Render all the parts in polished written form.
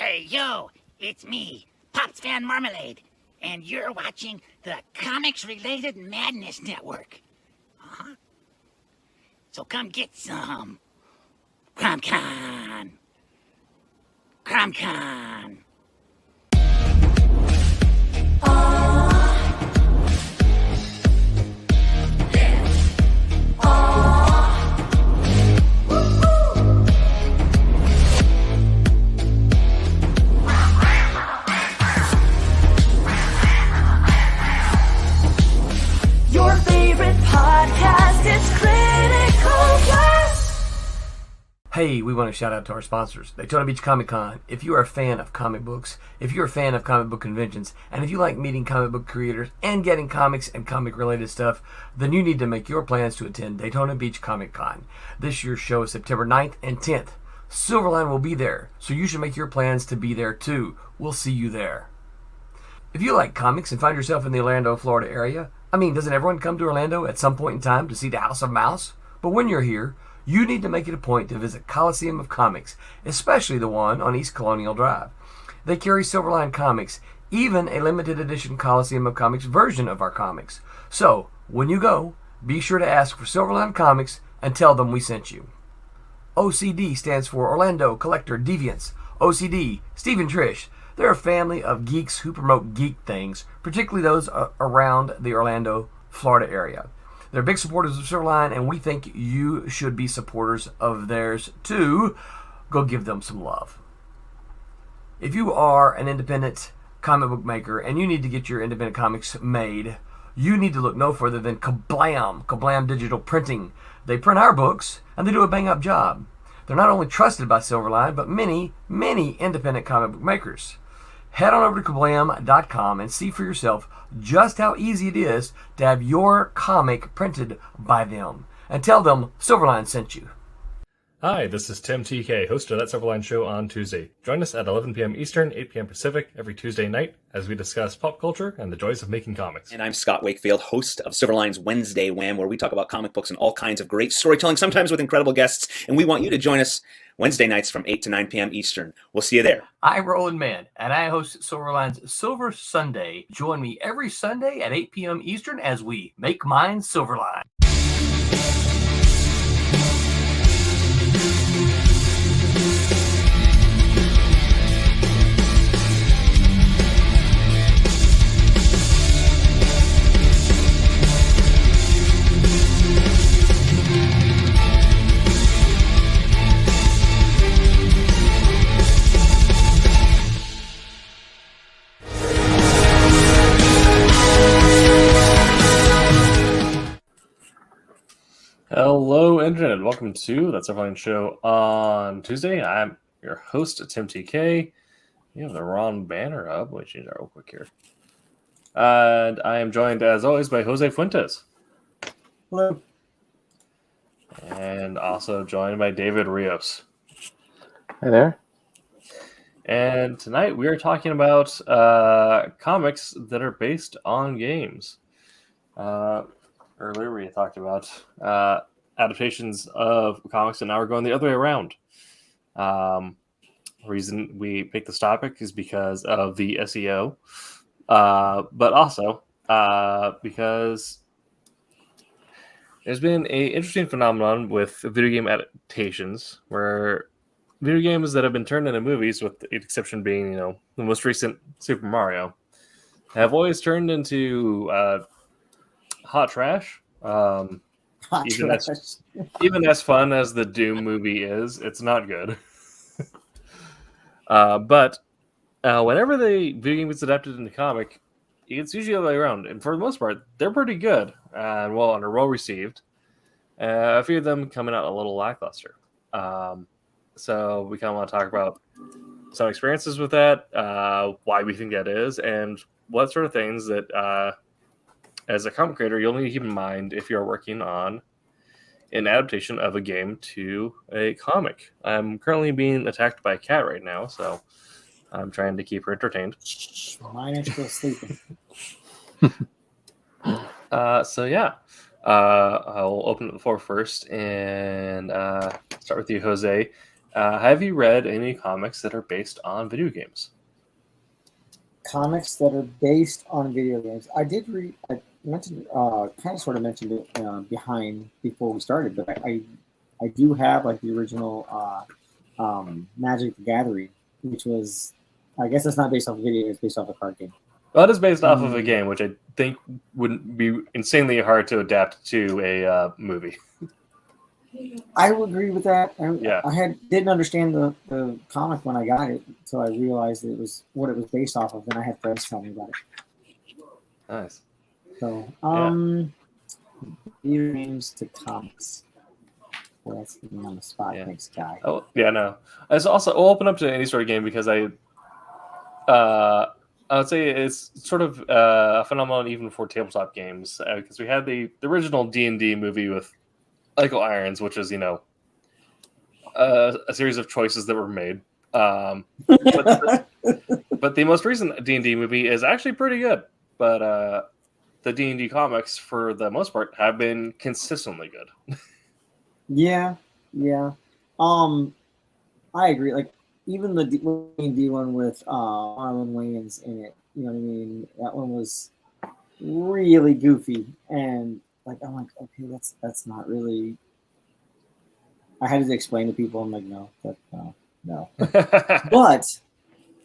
Hey, yo, it's me, Pops Van Marmalade, and you're watching the Comics-Related Madness Network. Uh-huh. So come get some. CromCon. CromCon. Your favorite podcast, it's Critical Blast. Hey, we want to shout out to our sponsors, Daytona Beach Comic Con. If you are a fan of comic books, if you're a fan of comic book conventions, and if you like meeting comic book creators and getting comics and comic-related stuff, then you need to make your plans to attend Daytona Beach Comic Con. This year's show is September 9th and 10th. Silverline will be there, so you should make your plans to be there too. We'll see you there. If you like comics and find yourself in the Orlando, Florida area, doesn't everyone come to Orlando at some point in time to see the House of Mouse? But when you're here, you need to make it a point to visit Coliseum of Comics, especially the one on East Colonial Drive. They carry Silverline comics, even a limited edition Coliseum of Comics version of our comics. So, when you go, be sure to ask for Silverline Comics and tell them we sent you. OCD stands for Orlando Collector Deviants. OCD, Steve and Trish. They're a family of geeks who promote geek things, particularly those around the Orlando, Florida area. They're big supporters of Silverline, and we think you should be supporters of theirs too. Go give them some love. If you are an independent comic book maker and you need to get your independent comics made, you need to look no further than Kablam Digital Printing. They print our books, and they do a bang-up job. They're not only trusted by Silverline, but many, many independent comic book makers. Head on over to kablam.com and see for yourself just how easy it is to have your comic printed by them. And tell them Silverline sent you. Hi, this is Tim TK, host of That Silverline Show on Tuesday. Join us at 11 p.m. Eastern, 8 p.m. Pacific every Tuesday night as we discuss pop culture and the joys of making comics. And I'm Scott Wakefield, host of Silverline's Wednesday Wham, where we talk about comic books and all kinds of great storytelling, sometimes with incredible guests. And we want you to join us Wednesday nights from 8 to 9 p.m. Eastern. We'll see you there. I'm Roland Mann, and I host Silverline's Silver Sunday. Join me every Sunday at 8 p.m. Eastern as we make mine Silverline. Hello, Internet. Welcome to That Silverline Show on Tuesday. I'm your host, Tim TK. You have the wrong banner up. Let me change that real quick here. And I am joined, as always, by Jose Fuentes. Hello. And also joined by David Rios. Hi there. And tonight we are talking about comics that are based on games. Earlier we talked about adaptations of comics, and now we're going the other way around. The reason we picked this topic is because of the SEO, but also because there's been an interesting phenomenon with video game adaptations where video games that have been turned into movies, with the exception being, the most recent Super Mario, have always turned into hot trash. Even as fun as the Doom movie is, it's not good. But whenever the video game gets adapted into comic, it's usually the other way around. And for the most part, they're pretty good and well received. A few of them coming out a little lackluster. So we kind of want to talk about some experiences with that, why we think that is, and what sort of things that as a comic creator, you'll need to keep in mind if you're working on an adaptation of a game to a comic. I'm currently being attacked by a cat right now, so I'm trying to keep her entertained. Mine is still sleeping. So yeah, I'll open up the floor first and start with you, Jose. Have you read any comics that are based on video games? Comics that are based on video games. I did read. I mentioned, kind of sort of mentioned it before we started, but I do have like the original Magic the Gathering, which was, I guess it's not based off a video game, it's based off a card game. Well, it is based off of a game, which I think wouldn't be insanely hard to adapt to a movie. I would agree with that. Yeah. I didn't understand the comic when I got it until I realized it was what it was based off of, and I had friends tell me about it. Nice. So, video games to comics. Well, that's me on the spot, thanks, guy. Oh, yeah, no. It's also, I'll open up to any sort of game because I would say it's sort of a phenomenon even for tabletop games because we had the original D&D movie with Michael Irons, which is, a series of choices that were made. But the most recent D&D movie is actually pretty good. But the D&D comics, for the most part, have been consistently good. Yeah. I agree. Like, even the D&D one with Marlon Wayans in it, you know what I mean? That one was really goofy, and like I'm like, okay, that's not really. I had to explain to people. I'm like, no.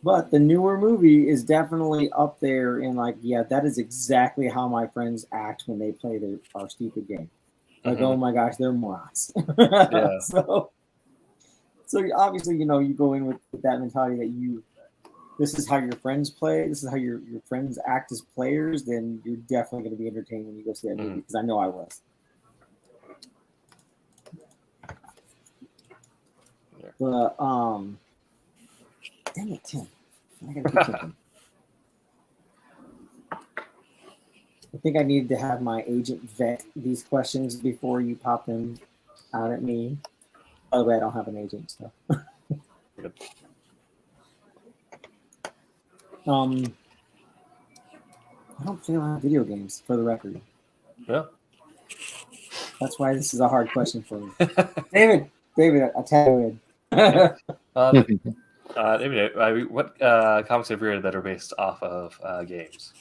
But the newer movie is definitely up there in like, yeah, that is exactly how my friends act when they play our stupid game. Like, oh my gosh, they're morons. Yeah. So obviously, you go in with that mentality that this is how your friends play, this is how your friends act as players, then you're definitely going to be entertained when you go see that movie, because I know I was. But damn it, Tim. I gotta keep thinking. I think I needed to have my agent vet these questions before you pop them out at me. By the way, I don't have an agent, so. I don't play a lot of video games, for the record. Yeah. That's why this is a hard question for me. David, I tell you. David, what comics have you read that are based off of games?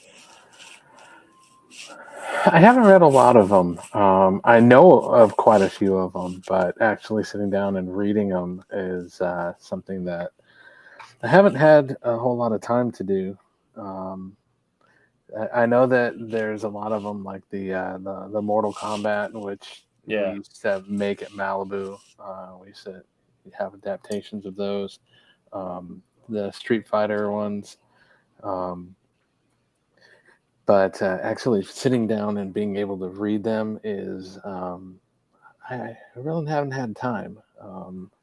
I haven't read a lot of them. I know of quite a few of them, but actually sitting down and reading them is something that I haven't had a whole lot of time to do. I know that there's a lot of them, like the Mortal Kombat, which we used to make at Malibu. We used to have adaptations of those. The Street Fighter ones. But actually sitting down and being able to read them is, I really haven't had time.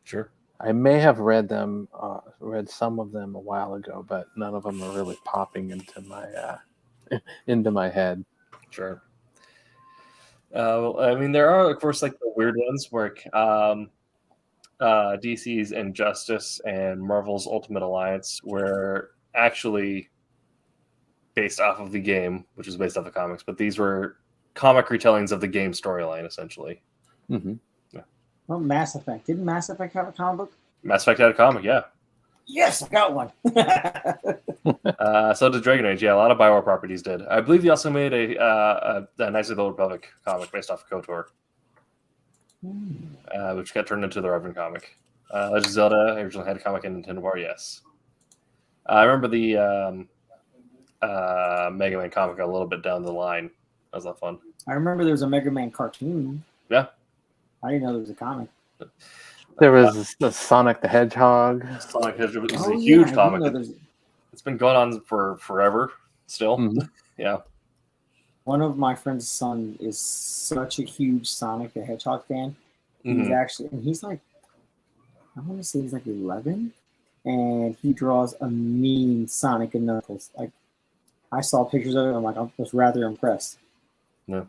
Sure. I may have read some of them a while ago, but none of them are really popping into my head. Sure. Well, I mean, there are, of course, like the weird ones where DC's Injustice and Marvel's Ultimate Alliance were actually based off of the game, which is based off the comics, but these were comic retellings of the game storyline, essentially. Mm-hmm. Yeah. Well, Mass Effect. Didn't Mass Effect have a comic book? Mass Effect had a comic, yeah. Yes, I got one. So did Dragon Age. Yeah, a lot of Bioware properties did. I believe they also made a Knights of the Old Republic comic based off of KOTOR, which got turned into the Revan comic. Legend of Zelda originally had a comic in Nintendo War, yes. I remember the Mega Man comic a little bit down the line. That was a lot of fun. I remember there was a Mega Man cartoon. Yeah. I didn't know there was a comic. There was the Sonic the Hedgehog. Sonic the Hedgehog is a huge comic. It's been going on for forever still. Mm-hmm. Yeah. One of my friend's son is such a huge Sonic the Hedgehog fan. He's like, I want to say he's like 11, and he draws a mean Sonic and Knuckles. Like, I saw pictures of it, and I was rather impressed. Yeah.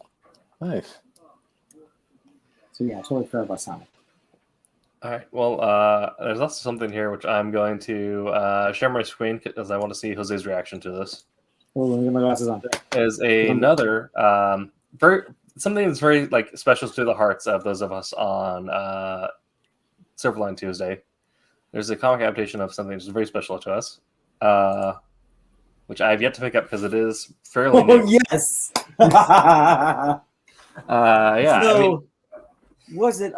Nice. So yeah, I totally forgot about Sonic. All right. Well, there's also something here which I'm going to share my screen because I want to see Jose's reaction to this. Oh, let me get my glasses on. Is another something that's very special to the hearts of those of us on Silverline Tuesday. there's a comic adaptation of something that's very special to us, which I have yet to pick up because it is fairly new. Oh yes. Yeah. So, was it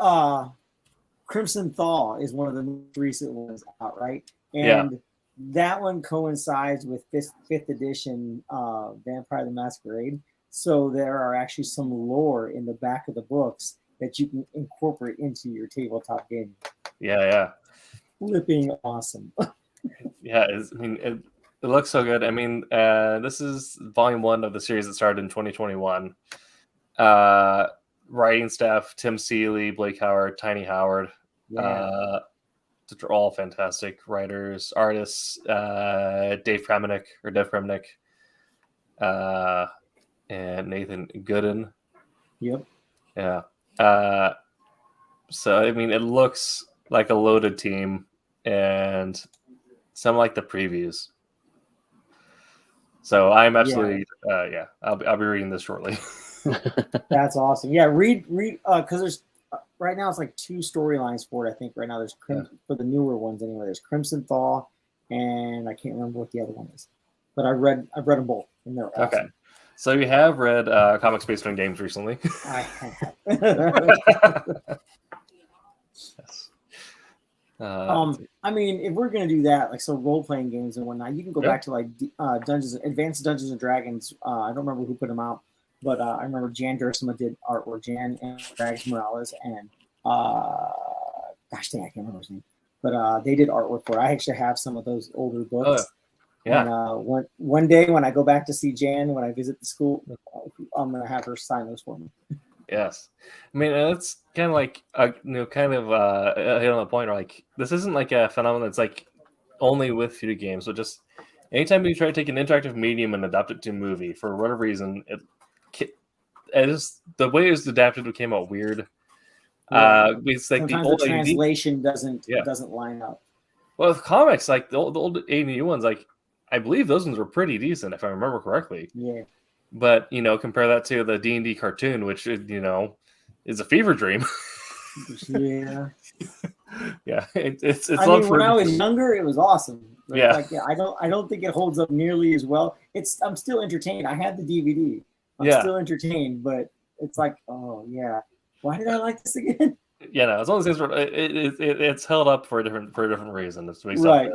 Crimson Thaw is one of the most recent ones out, right? And that one coincides with this 5th edition Vampire the Masquerade. So there are actually some lore in the back of the books that you can incorporate into your tabletop game. Yeah. Flipping awesome. Yeah, it looks so good. I mean, this is volume 1 of the series that started in 2021. Writing staff: Tim Seeley, Blake Howard, Tiny Howard. Yeah. Which are all fantastic writers, artists. Dev Premnick, and Nathan Gooden. Yep. Yeah. So I mean, it looks like a loaded team, and some like the previews. So I'm absolutely I'll be reading this shortly. That's awesome. Yeah, read because there's right now it's like 2 storylines for it. I think right now there's for the newer ones anyway. There's Crimson Thaw, and I can't remember what the other one is. But I've read them both, and they're awesome. Okay. So you have read comics based on games recently. I have. Yes. I mean, if we're gonna do that, like role playing games and whatnot, you can go back to like Advanced Dungeons and Dragons. I don't remember who put them out, but I remember Jan Dursema did artwork. Jan and Drags Morales and gosh dang, I can't remember his name, but they did artwork for it. I actually have some of those older books. Yeah. And one day when I go back to see Jan, when I visit the school, I'm gonna have her sign those for me. Yes, I mean it's kind of like hit on the point. Like this isn't like a phenomenon that's like only with video games. So just anytime you try to take an interactive medium and adapt it to a movie for whatever reason, it just the way it was adapted came out weird. It's like sometimes the old translation doesn't line up. Well, with comics, like the old AD ones, like I believe those ones were pretty decent if I remember correctly. Yeah. But compare that to the D&D cartoon, which is a fever dream. Yeah. Yeah, it's. I mean, when I was younger, it was awesome. But I don't think it holds up nearly as well. I'm still entertained. I had the DVD. I'm still entertained, but it's like, oh yeah, why did I like this again? Yeah, no, as long as it's held up for a different reason. It's right.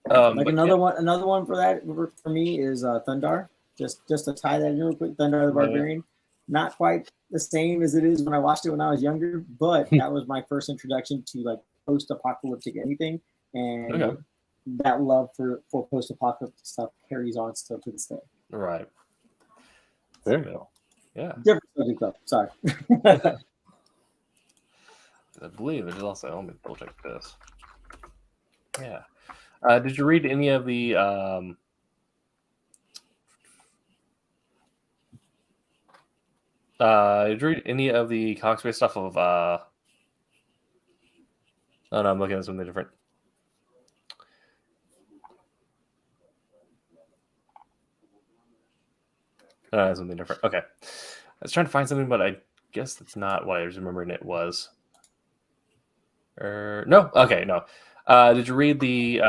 Like another one for that for me is Thundar. Just to tie that in real quick, Thundar the Barbarian. Not quite the same as it is when I watched it when I was younger, but that was my first introduction to like post-apocalyptic anything, and that love for post-apocalyptic stuff carries on still to this day. Right. There you go. Yeah. Different subject though. Sorry. I believe there's also. Let me double check this. Yeah. Did you read any of the did you read any of the comics based stuff of oh no, I'm looking at something different. Something different. Okay. I was trying to find something, but I guess that's not what I was remembering it was. No. Okay, no. Did you read the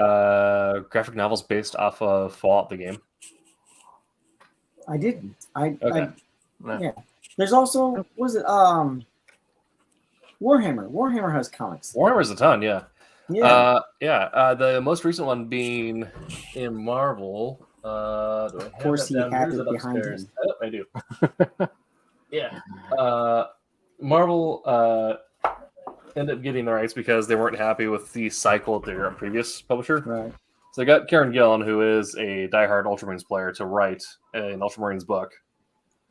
graphic novels based off of Fallout the game? I didn't. Yeah. There's also Warhammer. Warhammer has comics. Warhammer's a ton, yeah. Yeah. The most recent one being in Marvel. Of course, he had it behind him. Oh, I do. Yeah. Marvel ended up getting the rights because they weren't happy with the cycle of their previous publisher. Right. So they got Karen Gillan, who is a diehard Ultramarines player, to write an Ultramarines book.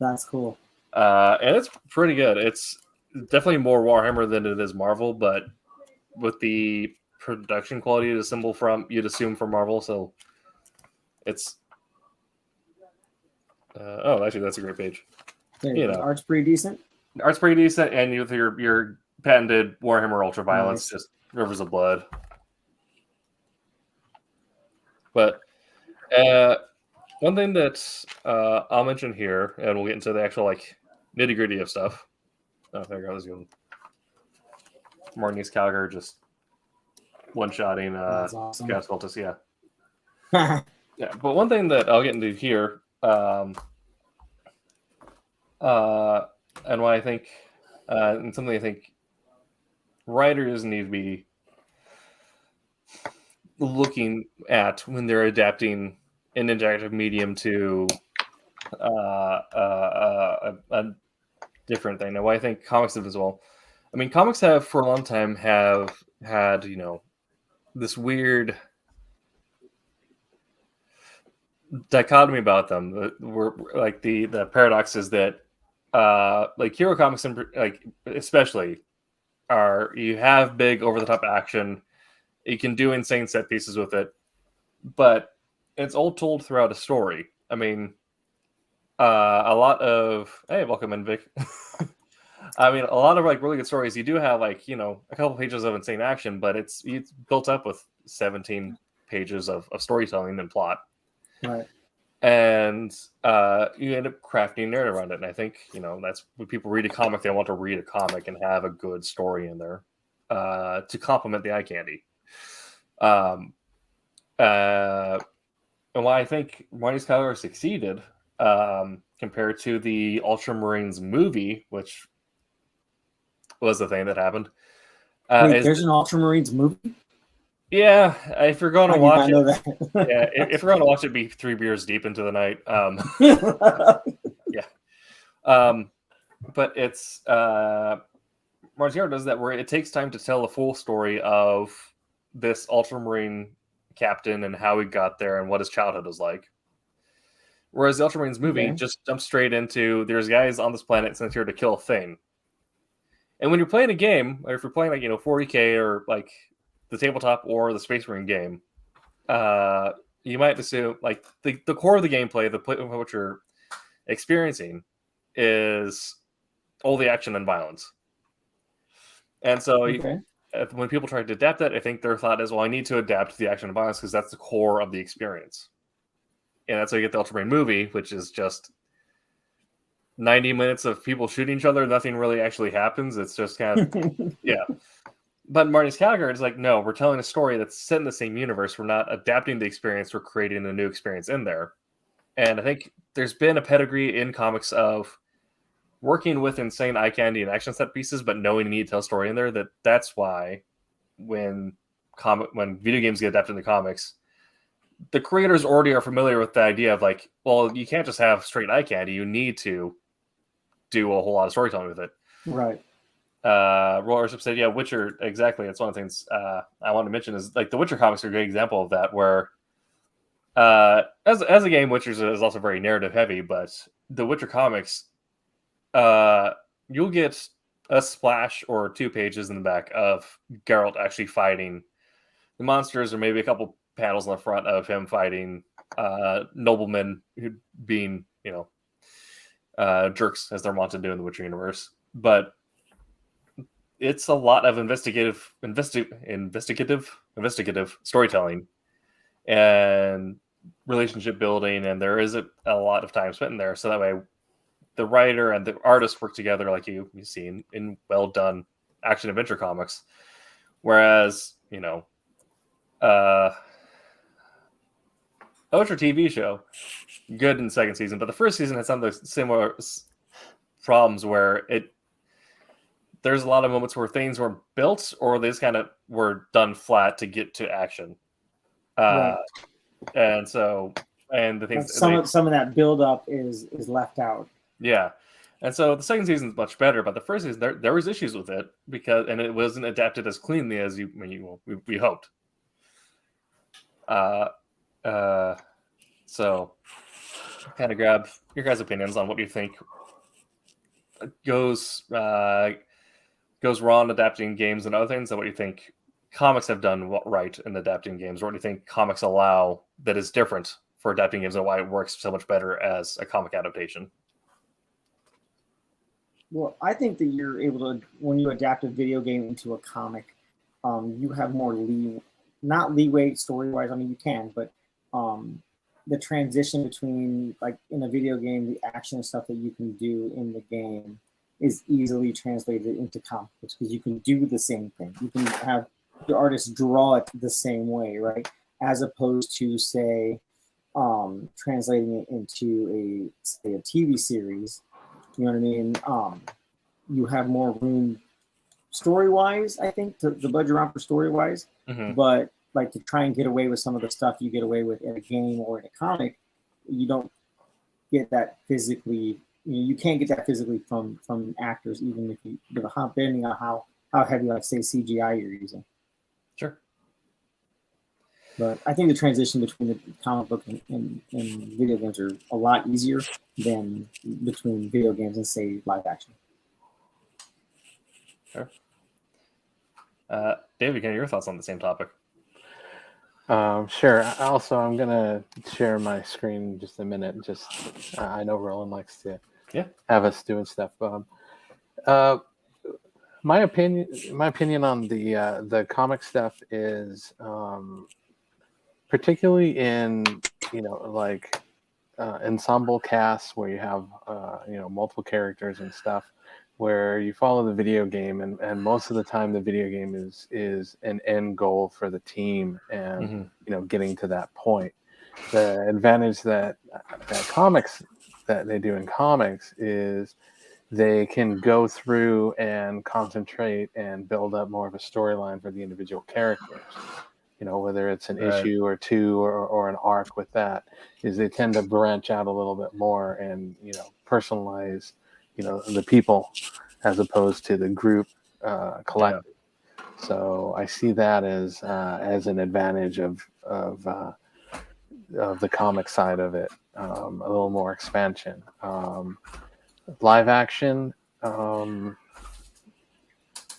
That's cool. And it's pretty good. It's definitely more Warhammer than it is Marvel, but with the production quality you'd assume from Marvel, so it's actually that's a great page. Art's pretty decent. Art's pretty decent, and with your patented Warhammer Ultraviolence, just rivers of blood. But one thing that I'll mention here, and we'll get into the actual nitty gritty of stuff. Oh, there goes Martinez Calgar just one-shotting That's awesome. gas cultists. Yeah. Yeah, but one thing that I'll get into here, and why I think, and something I think writers need to be looking at when they're adapting an interactive medium to a different thing. Now, why I think comics have as well. I mean, comics have for a long time have had, you know, this weird dichotomy about them. We're like the paradox is that like hero comics and like especially are you have big over the top action, you can do insane set pieces with it, but it's all told throughout a story. I mean, a lot of welcome in, Vic. I mean, a lot of like really good stories. You do have like, you know, a couple pages of insane action, but it's built up with 17 pages of storytelling and plot. Right. And you end up crafting narrative around it. And I think, you know, that's when people read a comic, they want to read a comic and have a good story in there to complement the eye candy. And why I think Marty's Color succeeded compared to the Ultramarines movie, which was the thing that happened. Wait, there's an Ultramarines movie? Yeah, if you're going to watch it, yeah, if you're going to watch it, be 3 beers deep into the night. Yeah, but it's Martial does that where it takes time to tell the full story of this Ultramarine captain and how he got there and what his childhood was like. Whereas the Ultramarines movie just jumps straight into there's guys on this planet sent here to kill a thing. And when you're playing a game, or if you're playing like 40K or like the tabletop or the Space Marine game, you might assume like the core of the gameplay, what you're experiencing, is all the action and violence. And so when people try to adapt that, I think their thought is, well, I need to adapt the action and violence because that's the core of the experience. And that's how you get the Ultramarine movie, which is just 90 minutes of people shooting each other. Nothing really actually happens. It's just kind of, yeah. But Marty's Calgary is like, no, we're telling a story that's set in the same universe. We're not adapting the experience. We're creating a new experience in there. And I think there's been a pedigree in comics of working with insane eye candy and action set pieces, but knowing you need to tell a story in there. That's why when video games get adapted into comics, the creators already are familiar with the idea of like, well, you can't just have straight eye candy. You need to do a whole lot of storytelling with it. Right. Rollership said, yeah, Witcher, exactly. That's one of the things I want to mention is like the Witcher comics are a great example of that, where as a game, Witcher is also very narrative heavy, but the Witcher comics, you'll get a splash or 2 pages in the back of Geralt actually fighting the monsters, or maybe a couple panels in the front of him fighting noblemen who being, jerks as they're wont to do in the Witcher universe. But it's a lot of investigative storytelling and relationship building, and there is a lot of time spent in there. So that way, the writer and the artist work together, like you see in well done action adventure comics. Whereas, Witcher TV show, good in the second season, but the first season had some of the similar problems where there's a lot of moments where things were built or they just kind of were done flat to get to action. Right. And the things some of that build up is left out. Yeah. And so the second season is much better, but the first season there was issues with it and it wasn't adapted as cleanly as we hoped. So kind of grab your guys' opinions on what you think goes wrong adapting games and other things, and what you think comics have done right in adapting games, or what do you think comics allow that is different for adapting games, and why it works so much better as a comic adaptation? Well, I think that you're able to, when you adapt a video game into a comic, you have more not leeway story-wise. I mean, you can, but the transition between, like in a video game, the action and stuff that you can do in the game is easily translated into comic books because you can do the same thing. You can have the artists draw it the same way, right? As opposed to say translating it into a TV series. You know what I mean? You have more room story wise, I think, to the budget around for story wise. Mm-hmm. But like to try and get away with some of the stuff you get away with in a game or in a comic, you don't get that physically. You can't get that physically from actors, even if you, depending on how heavy, like say CGI you're using. Sure. But I think the transition between the comic book and video games are a lot easier than between video games and say live action. Sure. David, your thoughts on the same topic? Sure. Also, I'm gonna share my screen in just a minute. I know Roland likes to have us doing stuff. My opinion on the comic stuff is particularly in like ensemble casts where you have multiple characters and stuff, where you follow the video game and most of the time the video game is an end goal for the team and getting to that point. The advantage that comics that they do in comics is they can go through and concentrate and build up more of a storyline for the individual characters. Whether it's an issue or two or an arc with that, is they tend to branch out a little bit more and personalize the people as opposed to the group collective. So I see that as an advantage of the comic side of it, a little more expansion. Live action,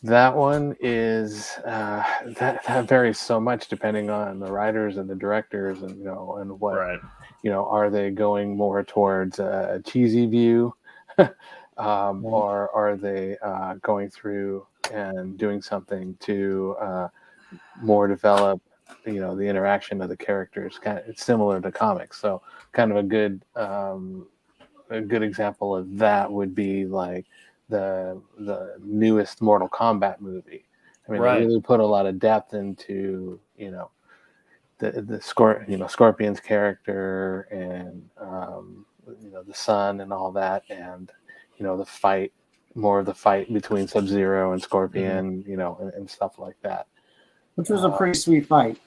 that one is that varies so much depending on the writers and the directors and and what are they going more towards a cheesy view or are they going through and doing something to more develop the interaction of the characters. It's similar to comics, so kind of a good example of that would be like the newest Mortal Kombat movie. I mean, they really put a lot of depth into the Scorpion's character and the son and all that, and the fight, more of the fight between Sub-Zero and Scorpion, and stuff like that. Which was a pretty sweet fight.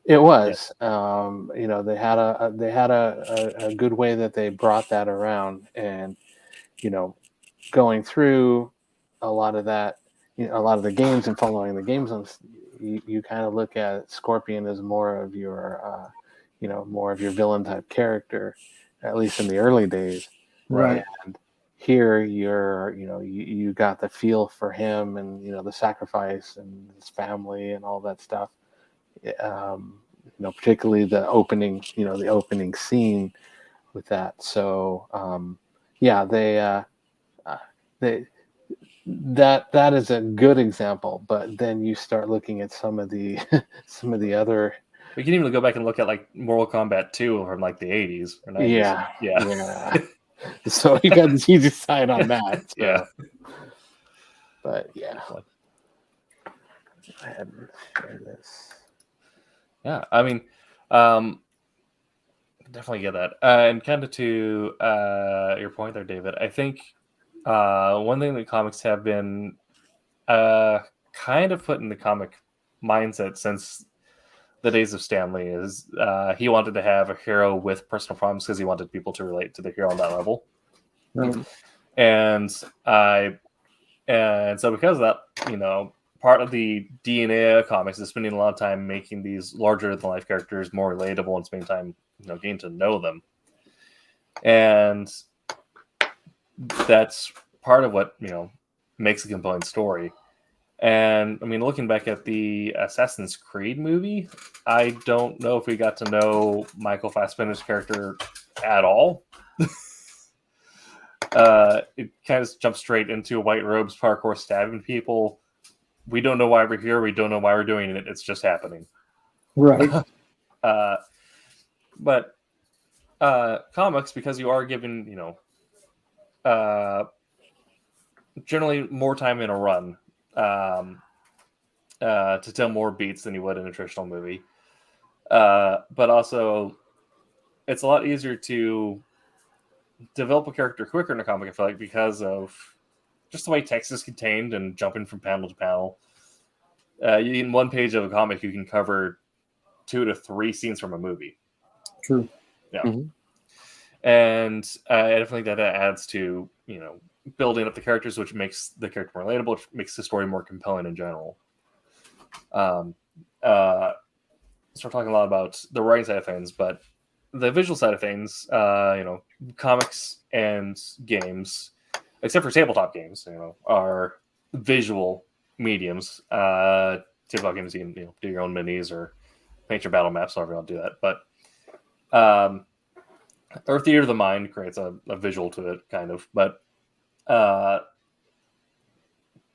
It was. They had a good way that they brought that around, and going through a lot of that, a lot of the games and following the games, you kind of look at Scorpion as more of your villain type character, at least in the early days. Right. And here you got the feel for him and the sacrifice and his family and all that stuff. Particularly the opening scene with that. So that is a good example. But then you start looking at some of the other. We can even go back and look at like Mortal Kombat 2 from like the 80s or 90s. Yeah. So you got the easy side on that. So. Yeah. But yeah. Go ahead and share this. Yeah, I mean, definitely get that. And kind of to your point there, David, I think one thing that comics have been kind of put in the comic mindset since the days of Stan Lee is he wanted to have a hero with personal problems because he wanted people to relate to the hero on that level. Right. And so because of that, part of the DNA of comics is spending a lot of time making these larger than life characters more relatable and spending time, getting to know them. And that's part of what, makes a compelling story. And I mean, looking back at the Assassin's Creed movie, I don't know if we got to know Michael Fassbender's character at all. It kind of jumps straight into white robes, parkour, stabbing people. We don't know why we're here. We don't know why we're doing it. It's just happening. Right. But comics, because you are given, generally more time in a run, to tell more beats than you would in a traditional movie. But also, it's a lot easier to develop a character quicker in a comic, I feel like, because of just the way text is contained and jumping from panel to panel. In one page of a comic, you can cover 2 to 3 scenes from a movie. True. Yeah. Mhm. And I definitely think that adds to, building up the characters, which makes the character more relatable, which makes the story more compelling in general. So we're talking a lot about the writing side of things, but the visual side of things, comics and games, except for tabletop games, are visual mediums. Tabletop games, you can do your own minis or paint your battle maps, however you want to do that. But or theater of the mind creates a visual to it, kind of. But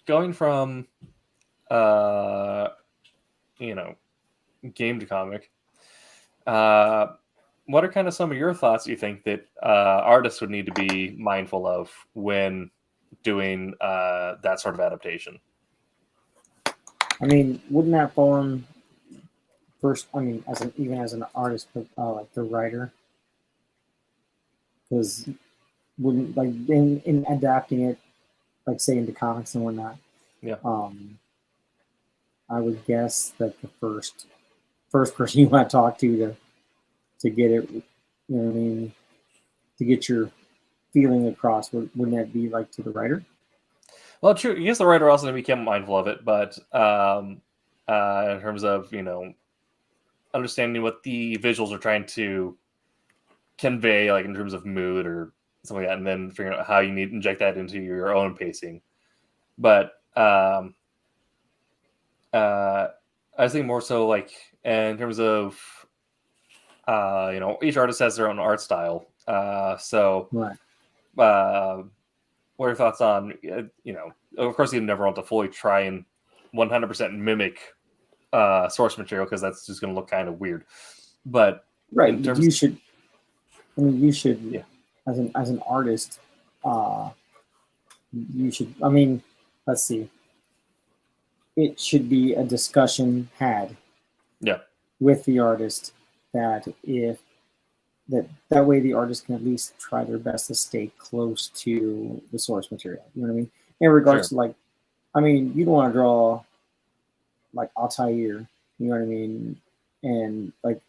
going from game to comic, what are kind of some of your thoughts you think that artists would need to be mindful of when doing that sort of adaptation? I mean, wouldn't that fall on first? I mean, even as an artist, but like the writer, because wouldn't like in adapting it, like say into comics and whatnot. Yeah. I would guess that the first person you want to talk to get it, you know what I mean, to get your feeling across, wouldn't that be like to the writer? Well, true. I guess the writer also became mindful of it, but in terms of understanding what the visuals are trying to convey, like in terms of mood or something like that, and then figuring out how you need to inject that into your own pacing. But I was thinking more so like in terms of each artist has their own art style. So Right. What are your thoughts on, of course, you never want to fully try and 100% mimic source material because that's just going to look kind of weird. But right, you should. Yeah. As an artist, you should. I mean, let's see. It should be a discussion had. Yeah. With the artist that that way the artist can at least try their best to stay close to the source material. You know what I mean? In regards to you don't want to draw like Altair, you know what I mean, and like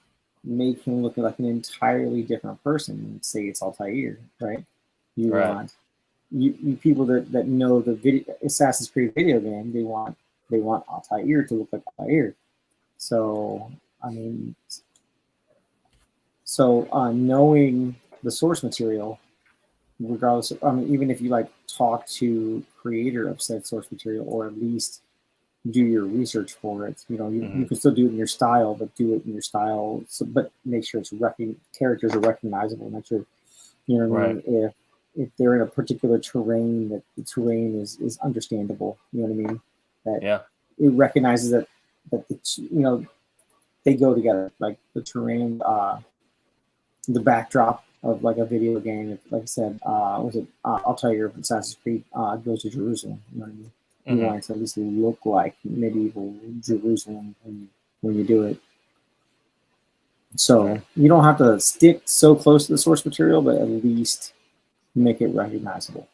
make him look like an entirely different person. Say it's Altair, right? You want you people that know the Assassin's Creed video game. They want Altair to look like Altair. So I mean. So knowing the source material, regardless of, even if you like talk to creator of said source material, or at least do your research for it, you can still do it in your style, but do it in your style. So, but make sure characters are recognizable. Make sure, you know what I mean? If they're in a particular terrain, that the terrain is understandable. You know what I mean? That it recognizes that they go together, like the terrain. The backdrop of like a video game, like I said, Altair of Assassin's Creed goes to Jerusalem. You know what I mean? You want it to at least look like medieval Jerusalem when you do it. So you don't have to stick so close to the source material, but at least make it recognizable.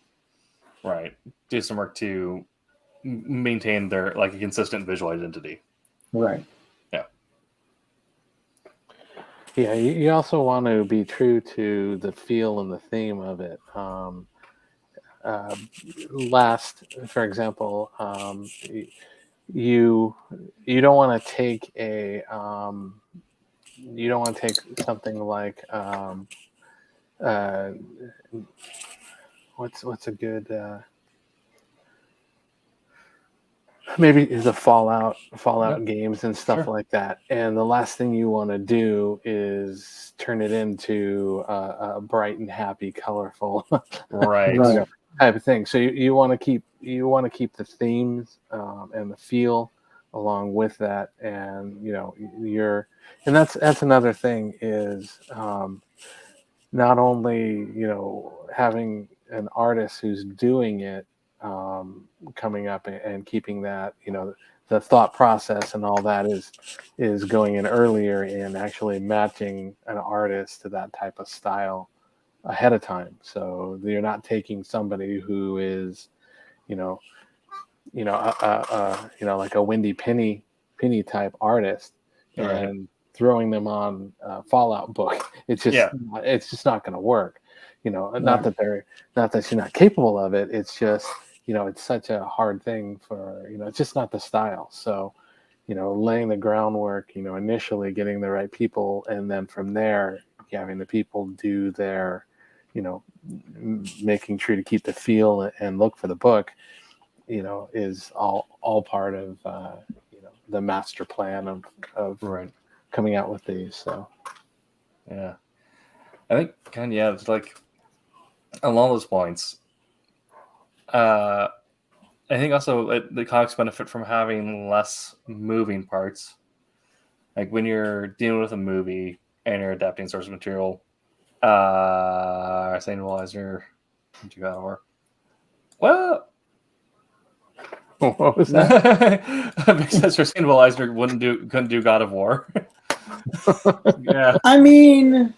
Right. Do some work to maintain their a consistent visual identity. Right. Yeah, you also want to be true to the feel and the theme of it. For example, you don't want to take something like what's a good maybe the Fallout games and stuff like that. And the last thing you want to do is turn it into a bright and happy, colorful, right. Type of thing. So you want to keep the themes and the feel along with that. And and that's another thing is not only having an artist who's doing it coming up and keeping that the thought process and all that is going in earlier and actually matching an artist to that type of style ahead of time. So you're not taking somebody who is, like a Wendy Penny type artist and throwing them on a Fallout book. It's just not going to work. Not that she's not capable of it. It's just, it's such a hard thing for, it's just not the style. So, laying the groundwork, initially getting the right people, and then from there, having the people do their, making sure to keep the feel and look for the book, is all part of, the master plan of coming out with these. So, yeah, I think it's like along those points. I think also the comics benefit from having less moving parts. Like when you're dealing with a movie and you're adapting source material, Saint Equalizer, God of War. Well, what was that? because Saint Equalizer couldn't do God of War. Yeah, I mean,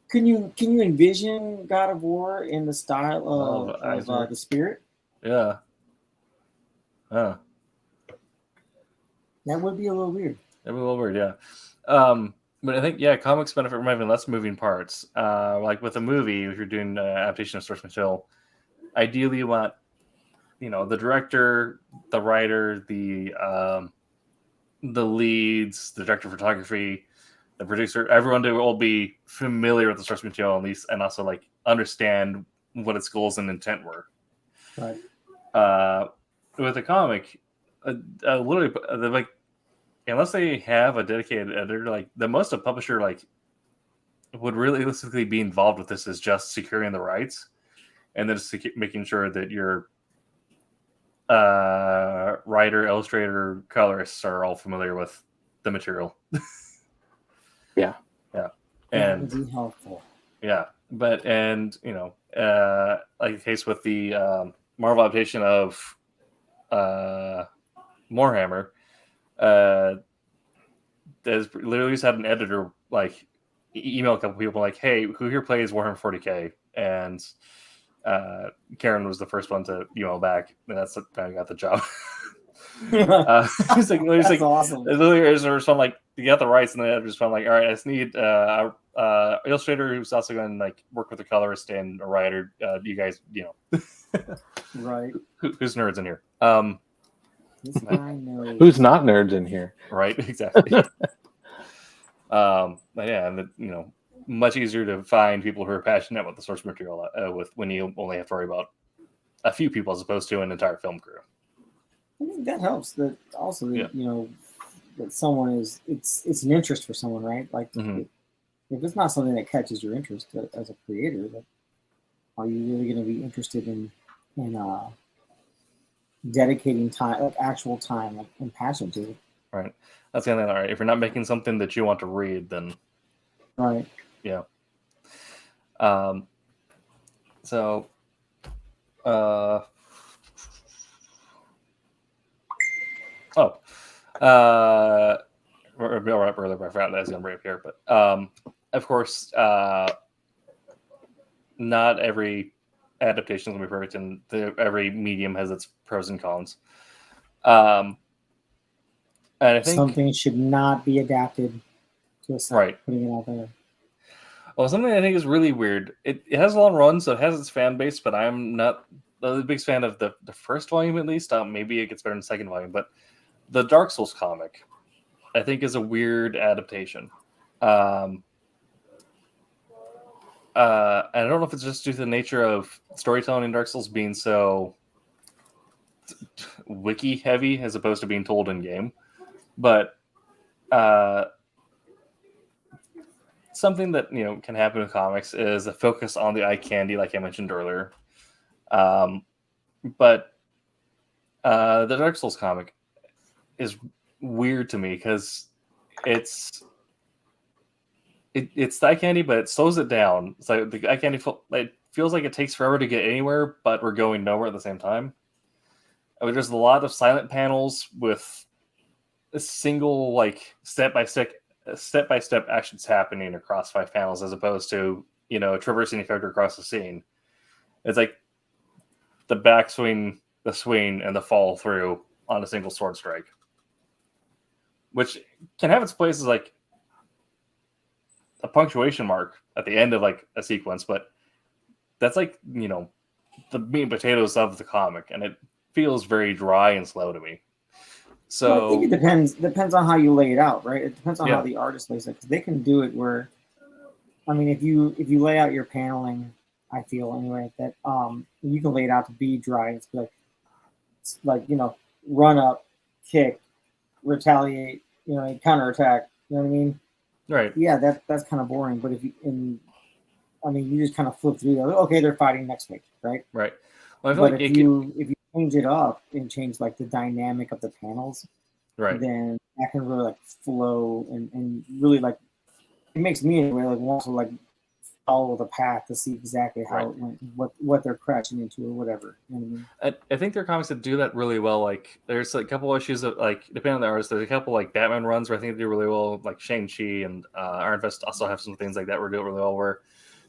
can you envision God of War in the style of the Spirit? Yeah. That would be a little weird. That'd be a little weird, yeah. But I think, comics benefit from having less moving parts. Like with a movie, if you're doing adaptation of source material, ideally you want, the director, the writer, the leads, the director of photography, the producer, everyone to all be familiar with the source material at least, and also like understand what its goals and intent were. Right. With a comic, literally, like, unless they have a dedicated editor, like the most a publisher like would realistically be involved with this is just securing the rights, and then just making sure that your writer, illustrator, colorists are all familiar with the material. Yeah, and that would be helpful. Yeah, like the case with the Marvel adaptation of Warhammer, there's literally just had an editor like email a couple people like, "Hey, who here plays Warhammer 40K?" And Karen was the first one to email back, and that's how I got the job. He's like, That's awesome. Literally, there's a response like, "You got the rights," and then I just found like, "All right, I just need illustrator who's also going to like work with a colorist and a writer. You guys, Right? Who's nerds in here? This guy knows. Who's not nerds in here? Right, exactly. But yeah, and much easier to find people who are passionate about the source material with when you only have to worry about a few people as opposed to an entire film crew. I think that helps. That also, that someone is it's an interest for someone, right? Like if it's not something that catches your interest as a creator, then are you really going to be interested in dedicating time, like actual time and passion to it? Right. That's the other thing. All right. If you're not making something that you want to read, then right. Yeah. So. We'll wrap earlier, but I forgot that I was going to bring up here. But of course, not every adaptation is going to be perfect, and every medium has its pros and cons. And I think something should not be adapted to a site, right. Putting it out there. Well, something I think is really weird. It has a long run, so it has its fan base, but I'm not the biggest fan of the first volume, at least. Maybe it gets better in the second volume, but the Dark Souls comic, I think, is a weird adaptation. I don't know if it's just due to the nature of storytelling in Dark Souls being so wiki heavy as opposed to being told in game, but something that can happen with comics is a focus on the eye candy, like I mentioned earlier. But the Dark Souls comic is weird to me because it's the eye candy, but it slows it down. It's like the eye candy it feels like it takes forever to get anywhere, but we're going nowhere at the same time. I mean, there's a lot of silent panels with a single like step-by-step actions happening across 5 panels, as opposed to, you know, traversing a character across the scene. It's like the backswing, the swing, and the fall through on a single sword strike, which can have its place as like a punctuation mark at the end of like a sequence, but that's like, you know, the meat and potatoes of the comic, and it feels very dry and slow to me. So well, I think it depends on how you lay it out, right? It depends on Yeah. how the artist lays it, because they can do it where, I mean, if you lay out your paneling, I feel anyway that you can lay it out to be dry. It's like you know, run up, kick, retaliate, you know, counterattack. You know what I mean? right, Yeah, that's kind of boring. But if you I mean, you just kind of flip through. Okay, they're fighting next week, right? right. Well, I feel But like if you change it up and change like the dynamic of the panels, right, then that can really like flow and really like it makes me anyway like want to like follow the path to see exactly how Right. it went, what they're crashing into or whatever. You know what I mean? I think there are comics that do that really well. Like there's like a couple issues of like, depending on the artist, there's a couple like Batman runs where I think they do really well. Like Shang-Chi and Iron Fist also have some things like that where they do it really well, where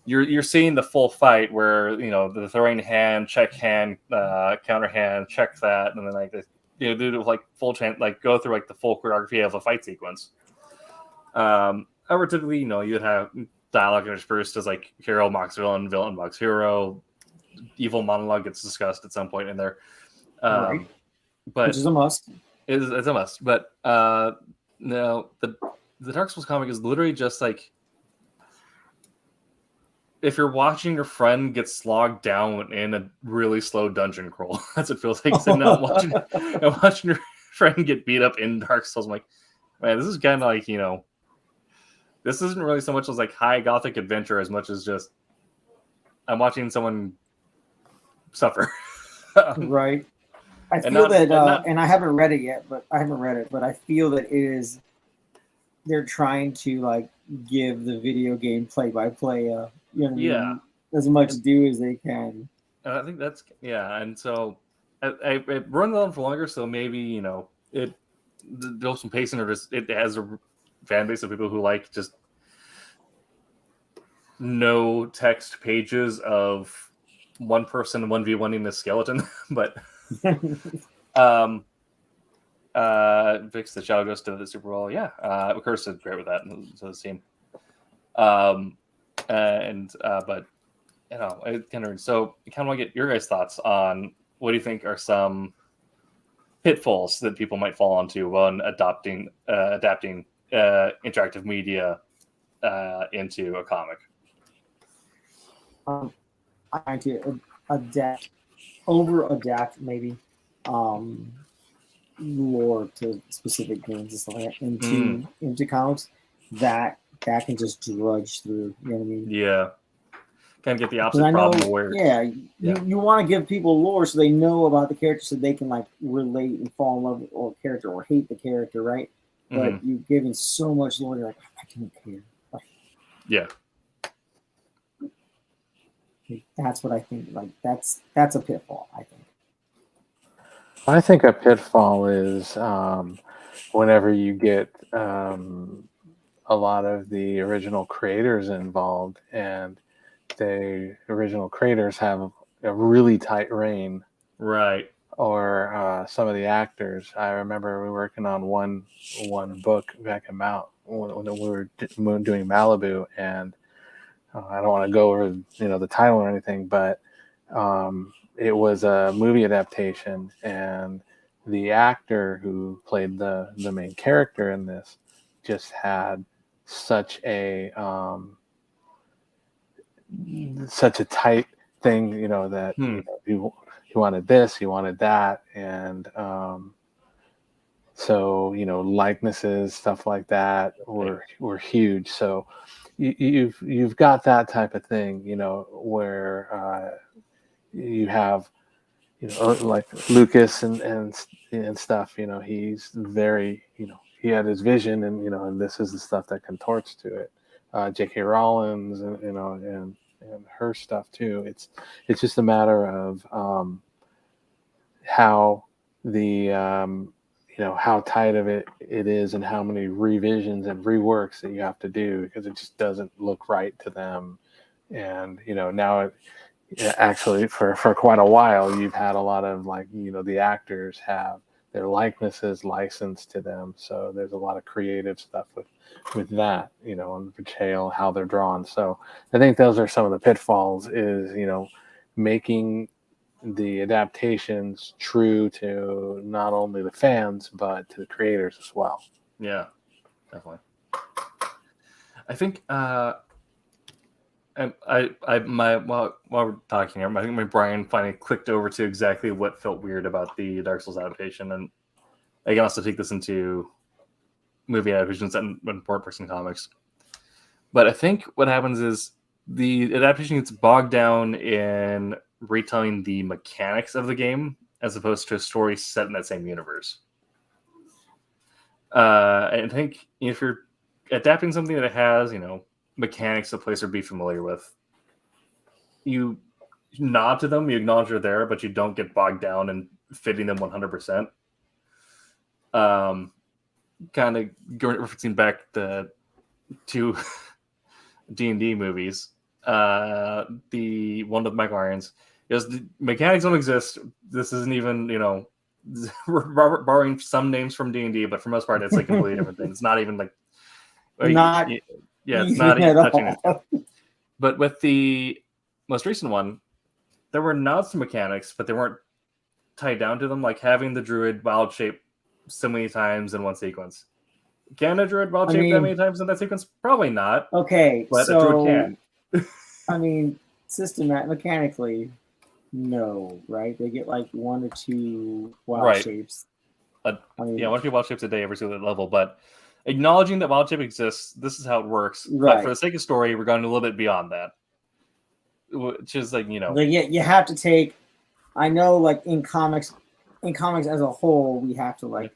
you're seeing the full fight where, you know, the throwing hand, check hand, counter hand, check that, and then like you know, do like full like go through like the full choreography of a fight sequence. However, typically, you know, you'd have dialogue interspersed as like hero mocks villain, villain mocks hero, evil monologue gets discussed at some point in there. Right. But Which is a must. it's a must. But no, the Dark Souls comic is literally just like if you're watching your friend get slogged down in a really slow dungeon crawl. That's what it feels like. Sitting out and watching your friend get beat up in Dark Souls. I'm like, man, this is kind of like, you know, this isn't really so much as like high gothic adventure as much as just I'm watching someone suffer. Right. I feel not- that, and not- and I haven't read it yet, but I feel that it is. They're trying to like give the video game play-by-play, you know what I mean? Yeah. As much due as they can. I think that's and so I run it on for longer, so maybe, you know, it builds some pacing, or just it has a fan base of people who like just no text pages of one person 1v1ing the skeleton. But Vix the Shadow goes to the Super Bowl. Yeah, of course, it's great with that. So it seemed. But you know, it kind of so I kind of want to get your guys' thoughts on what do you think are some pitfalls that people might fall into when adapting interactive media into a comic. Trying to adapt maybe lore to specific games and stuff like that into comics that can just drudge through. You know what I mean? Yeah, kind of get the 'Cause opposite I know, problem where you want to give people lore so they know about the character so they can like relate and fall in love with the character or hate the character, right? But you're giving so much lore, you're like, I don't care. Like, yeah. that's what I think. Like that's a pitfall, I think. I think a pitfall is whenever you get a lot of the original creators involved, and the original creators have a really tight rein, Right. or some of the actors. I remember we were working on one book back in when we were doing Malibu, and I don't want to go over the title or anything, but it was a movie adaptation, and the actor who played the main character in this just had such a tight thing, that he wanted this, he wanted that, and so likenesses, stuff like that were huge. So you've got that type of thing, where you have like Lucas and stuff. He's very he had his vision, and this is the stuff that contorts to it. J.K. Rowling and her stuff too. It's just a matter of how how tight of it is and how many revisions and reworks that you have to do because it just doesn't look right to them. And now actually for quite a while you've had a lot of the actors have their likenesses licensed to them, so there's a lot of creative stuff with that, and portrayal, how they're drawn. So I think those are some of the pitfalls, is making the adaptations true to not only the fans but to the creators as well. Yeah, definitely. I think while we're talking here, I think my brain finally clicked over to exactly what felt weird about the Dark Souls adaptation, and I can also take this into movie adaptations and important person comics. But I think what happens is the adaptation gets bogged down in retelling the mechanics of the game as opposed to a story set in that same universe. I think if you're adapting something that has, mechanics the player would be familiar with, you nod to them, you acknowledge they're there, but you don't get bogged down in fitting them 100%. Kind of referencing back the two D&D movies, the one with Michael Irons, the mechanics don't exist. This isn't even, we're borrowing some names from D&D, but for the most part, it's like completely different things. It's not even like, it's not even touching it. But with the most recent one, there were nods to mechanics, but they weren't tied down to them, like having the druid wild shape so many times in one sequence. Can a druid wild shape that many times in that sequence? Probably not. Okay, but so a druid can. Mechanically, no, right? They get like 1 or 2 wild shapes. Yeah, 1 or 2 wild shapes a day every single level, but acknowledging that wild shape exists, this is how it works. Right. But for the sake of story, we're going a little bit beyond that. Which is you have to take, I know, like in comics as a whole, we have to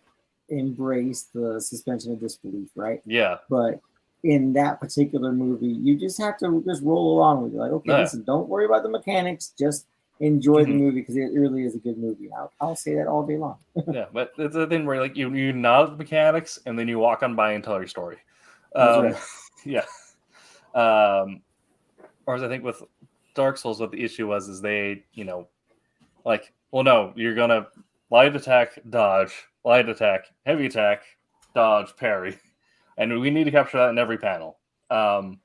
embrace the suspension of disbelief, right? Yeah. But in that particular movie, you just have to just roll along with it. Like, okay, listen, don't worry about the mechanics, just enjoy the movie because it really is a good movie. I'll say that all day long. Yeah, but it's the thing where you nod at the mechanics and then you walk on by and tell your story. Right. Yeah. Whereas I think with Dark Souls, what the issue was is they, no, you're gonna light attack, dodge, light attack, heavy attack, dodge, parry, and we need to capture that in every panel. And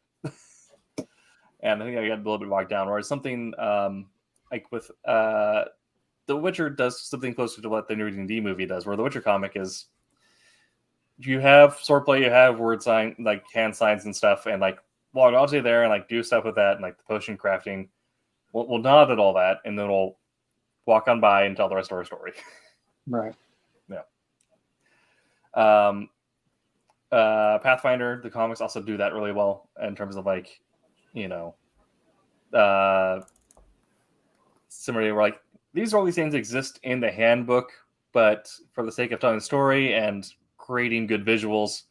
I think I got a little bit bogged down. Whereas something like with The Witcher does something closer to what the new D&D movie does, where the Witcher comic is you have swordplay, you have word sign, like hand signs and stuff, and walk all day there and do stuff with that, and the potion crafting. We'll nod at all that, and then we'll walk on by and tell the rest of our story. Right. Yeah. Pathfinder, the comics also do that really well in terms of similarly, where these are all these things that exist in the handbook, but for the sake of telling the story and creating good visuals,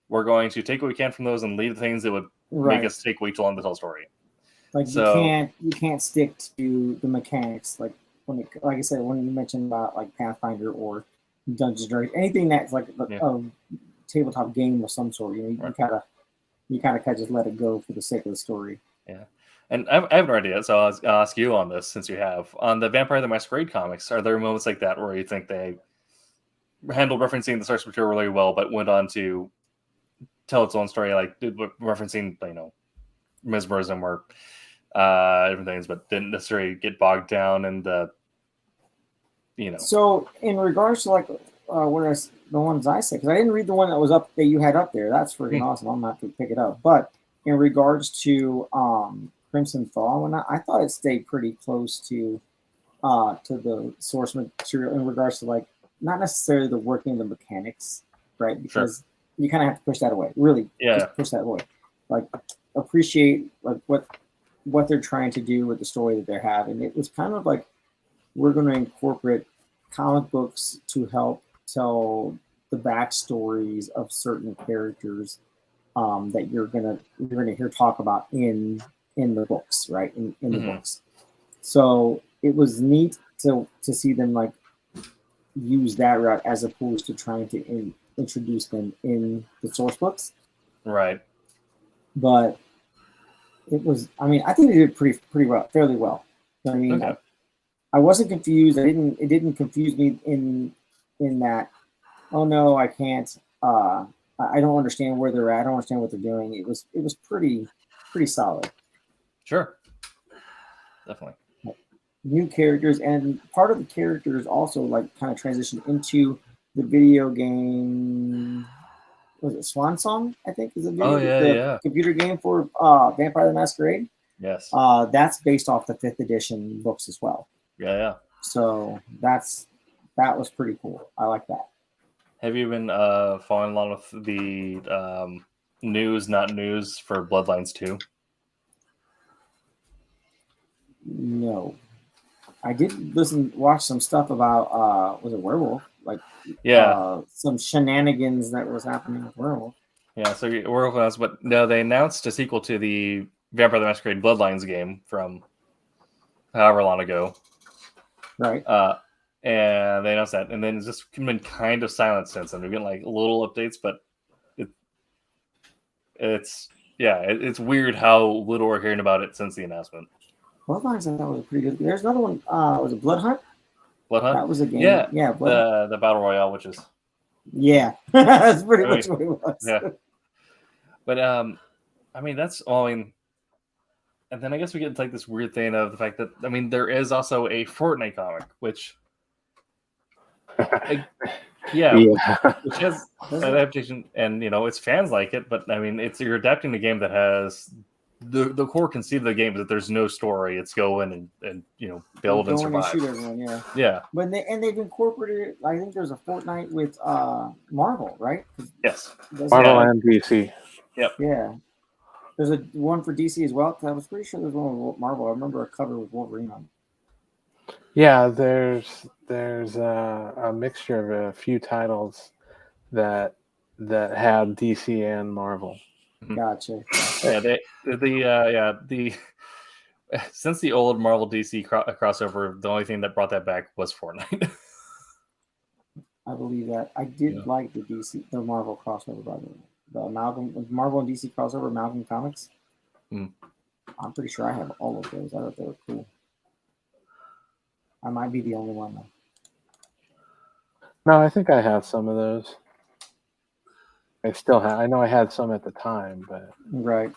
we're going to take what we can from those and leave the things that would make us take way too long to tell a story. You can't stick to the mechanics like I said, when you mentioned about Pathfinder or Dungeons and Dragons, anything that's a tabletop game of some sort, you kind of just let it go for the sake of the story. Yeah. And I have no idea, so I'll ask you on this since you have. On the Vampire the Masquerade comics, are there moments like that where you think they handled referencing the source material really well, but went on to tell its own story, referencing, mesmerism or different things, but didn't necessarily get bogged down in the, So in regards to the ones I said, because I didn't read the one that was up that you had up there. That's freaking awesome. I'm gonna have to pick it up. But in regards to Crimson Thaw, I thought it stayed pretty close to the source material in regards to not necessarily the working of the mechanics, right? Because you kind of have to push that away. Really, just push that away. Appreciate what they're trying to do with the story that they're having. It was kind of we're going to incorporate comic books to help tell the backstories of certain characters that you're gonna hear talk about in the books, right? In the books. So it was neat to see them use that route as opposed to trying to introduce them in the source books. Right. But it was, I mean, I think they did pretty well, fairly well. You know what I mean? Okay. I wasn't confused. It didn't confuse me in that, oh no, I can't, I don't understand where they're at. I don't understand what they're doing. It was pretty solid. Sure. Definitely. New characters, and part of the characters also like kind of transitioned into the video game. Was it Swan Song? I think is the computer game for Vampire the Masquerade. Yes. That's based off the 5th edition books as well. Yeah. So that was pretty cool. I like that. Have you been following along with the news, not news, for Bloodlines 2? No. I did watch some stuff about was it Werewolf? Like some shenanigans that was happening with Werewolf. Yeah, so Werewolf announced, but no, they announced a sequel to the Vampire the Masquerade Bloodlines game from however long ago. Right. And they announced that, and then it's just been kind of silent since then. We're getting like little updates, but it's weird how little we're hearing about it since the announcement. Bloodlines, I thought was pretty good. There's another one. Was it Blood Hunt? Blood Hunt? That was a game. Yeah. Blood the Battle Royale, which is. Yeah, that's pretty much what it was. Yeah. But I mean, that's all. I mean, and then I guess we get into like this weird thing of the fact that there is also a Fortnite comic, which. Which has an adaptation, and its fans like it, but you're adapting a game that has the core conceit of the game is that there's no story. It's go in and build and survive. And shoot everyone, yeah. But they've incorporated. I think there's a Fortnite with Marvel, right? Yes. Marvel and DC. Yep. Yeah. There's a one for DC as well. I was pretty sure there's one with Marvel. I remember a cover with Wolverine on. Yeah, there's a mixture of a few titles that have DC and Marvel. Gotcha. Yeah, the since the old Marvel DC crossover, the only thing that brought that back was Fortnite. I believe that. I did like the Marvel crossover, by the way. The Marvel and DC crossover, Amalgam Comics. I'm pretty sure I have all of those. I thought they were cool. I might be the only one though. No, I think I have some of those. I still have. I know I had some at the time, but right. I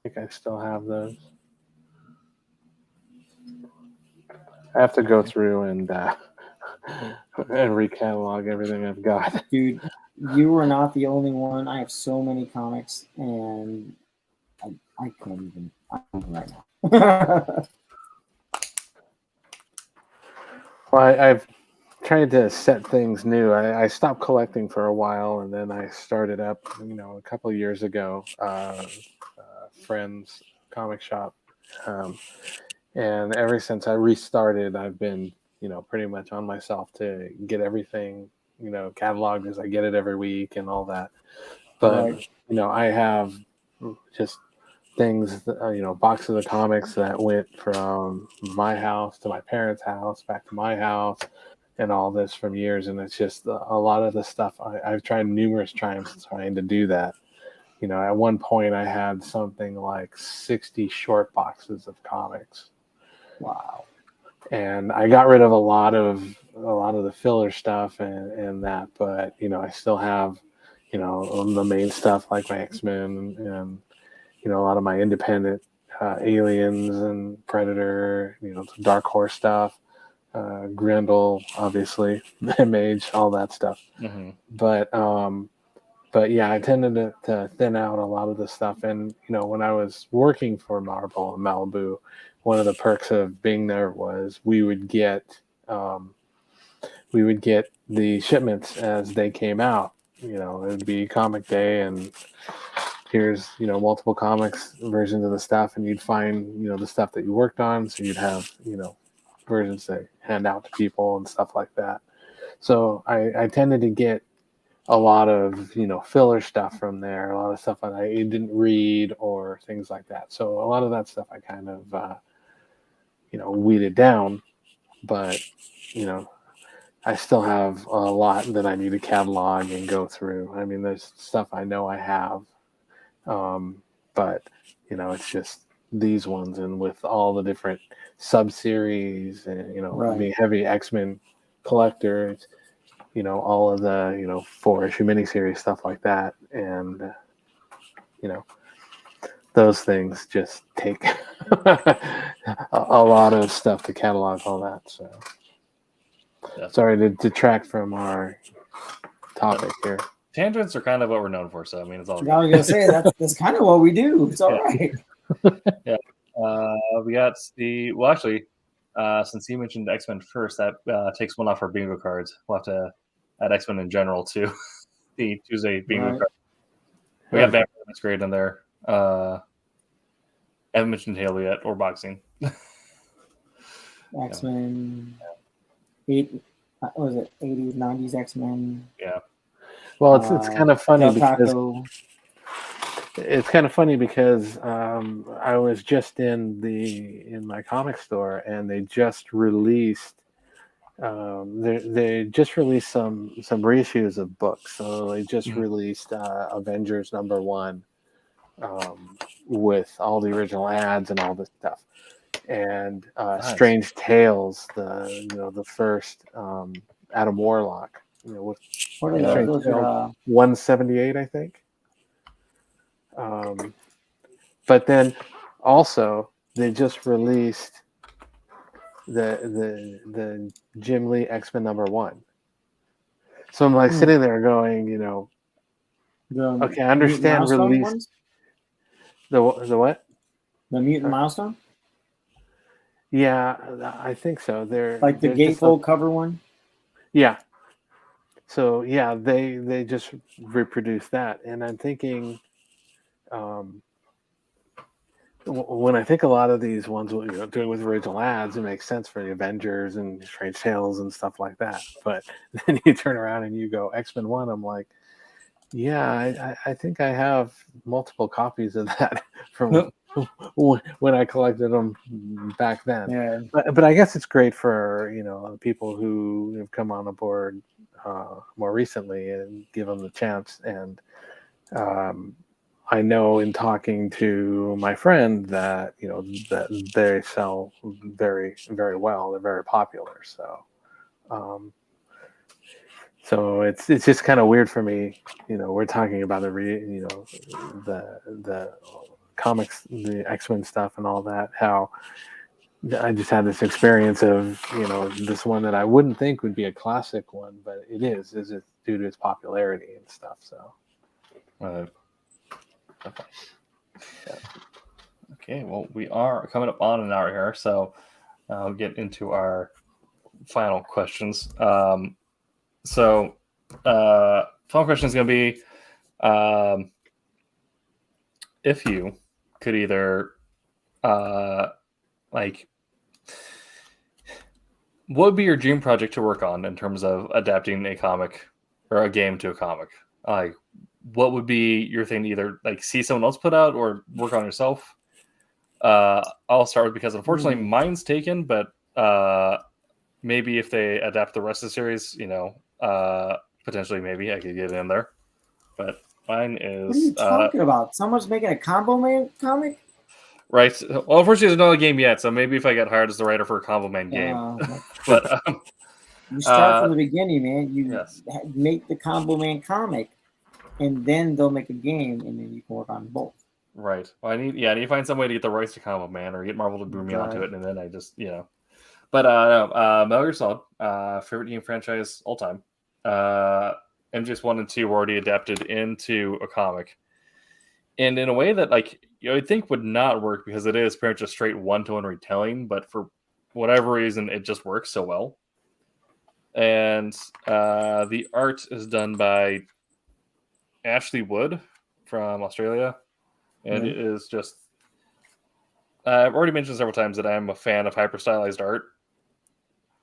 think I still have those. I have to go through and recatalog everything I've got. Dude, you were not the only one. I have so many comics, and I can't even. I'm right now. Well, I've tried to set things new. I stopped collecting for a while, and then I started up, a couple of years ago, friend's comic shop, and ever since I restarted, I've been, pretty much on myself to get everything, cataloged as I get it every week and all that. But I have just things, boxes of comics that went from my house to my parents' house, back to my house, and all this from years. And it's just a lot of the stuff I've tried numerous times trying to do that. At one point I had something like 60 short boxes of comics. Wow. And I got rid of a lot of the filler stuff and that, but I still have, the main stuff like my X-Men and a lot of my independent Aliens and Predator, Dark Horse stuff, Grendel, obviously, Mage, all that stuff. Mm-hmm. But yeah, I tended to thin out a lot of the stuff. And, when I was working for Marvel in Malibu, one of the perks of being there was we would get the shipments as they came out. It would be comic day, and here's multiple comics versions of the stuff, and you'd find the stuff that you worked on, so you'd have versions to hand out to people and stuff like that. So I tended to get a lot of filler stuff from there, a lot of stuff that I didn't read or things like that. So a lot of that stuff I kind of weeded down, but I still have a lot that I need to catalog and go through. I mean, there's stuff I know I have, but it's just these ones, and with all the different sub-series, and Right. being a heavy X-Men collector, it's, all of the 4-issue miniseries, stuff like that, and those things just take a lot of stuff to catalog all that. So sorry to detract from our topic here. Tangents are kind of what we're known for, so I mean, it's all good. I was gonna say that's kind of what we do. It's all right. Yeah. We got actually, since you mentioned X-Men first, that takes one off our bingo cards. We'll have to add X-Men in general to the Tuesday bingo Right. card. We got Vampire Masquerade in there. Haven't mentioned Halo yet, or boxing. X-Men. What was it 80s, 90s X-Men? Yeah. Well, it's kind of funny Del because Taco. it's kind of funny because I was just in my comic store, and they just released they just released some reissues of books. So they just released Avengers #1 with all the original ads and all this stuff, and Nice. Strange Tales, the first Adam Warlock. With What are those? 178, I think. But then also they just released the Jim Lee X-Men #1. So I'm like sitting there going, okay, I understand release ones? the what? The Mutant Milestone? Yeah, I think so. They're Like the gatefold cover one? Yeah. So yeah, they just reproduced that, and I'm thinking, when I think a lot of these ones, doing with original ads, it makes sense for the Avengers and Strange Tales and stuff like that. But then you turn around and you go X-Men 1. I'm like, yeah, I think I have multiple copies of that from when I collected them back then. Yeah. But I guess it's great for people who have come on board more recently and give them the chance. And I know in talking to my friend that that they sell very, very well. They're very popular. So it's just kind of weird for me. We're talking about the comics, the X-Men stuff, and all that. How I just had this experience of this one that I wouldn't think would be a classic one, but it is it due to its popularity and stuff. So. Okay, well, we are coming up on an hour here, so I'll get into our final questions. Final question is going to be, if you could either, what would be your dream project to work on in terms of adapting a comic or a game to a comic? What would be your thing to either see someone else put out or work on yourself? I'll start with, because unfortunately mine's taken, but maybe if they adapt the rest of the series, potentially maybe I could get in there. But mine is. What are you talking about? Someone's making a Combo Man comic? Right. Well, unfortunately, there's not a game yet, so maybe if I get hired as the writer for a Combo Man game. But you start from the beginning, man. You make the Combo Man comic, and then they'll make a game, and then you can work on both. Right. Well, I need to find some way to get the rights to Combo Man, or get Marvel to brew me onto it, and then I just But no, Metal Gear Solid, favorite game franchise all time. MGS 1 and 2 were already adapted into a comic, and in a way that I think would not work, because it is pretty much a straight one-to-one retelling, but for whatever reason it just works so well. And the art is done by Ashley Wood from Australia, and it is just, I've already mentioned several times that I'm a fan of hyper stylized art,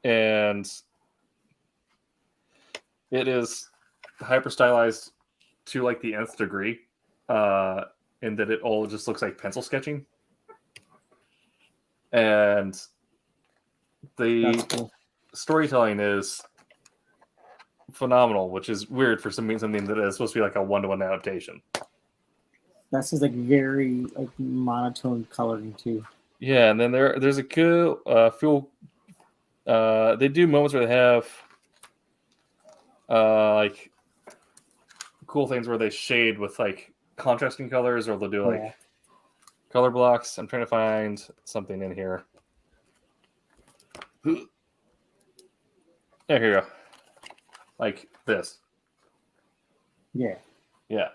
and it is hyper stylized to the nth degree, in that it all just looks like pencil sketching, and the storytelling is phenomenal, which is weird for something that is supposed to be like a 1-to-1 adaptation. That seems like very like monotone coloring too. Yeah, and then there's a cool feel. They do moments where they have like cool things where they shade with like contrasting colors, or they'll do like color blocks. I'm trying to find something in here. There you go. Like this. Yeah. Yeah.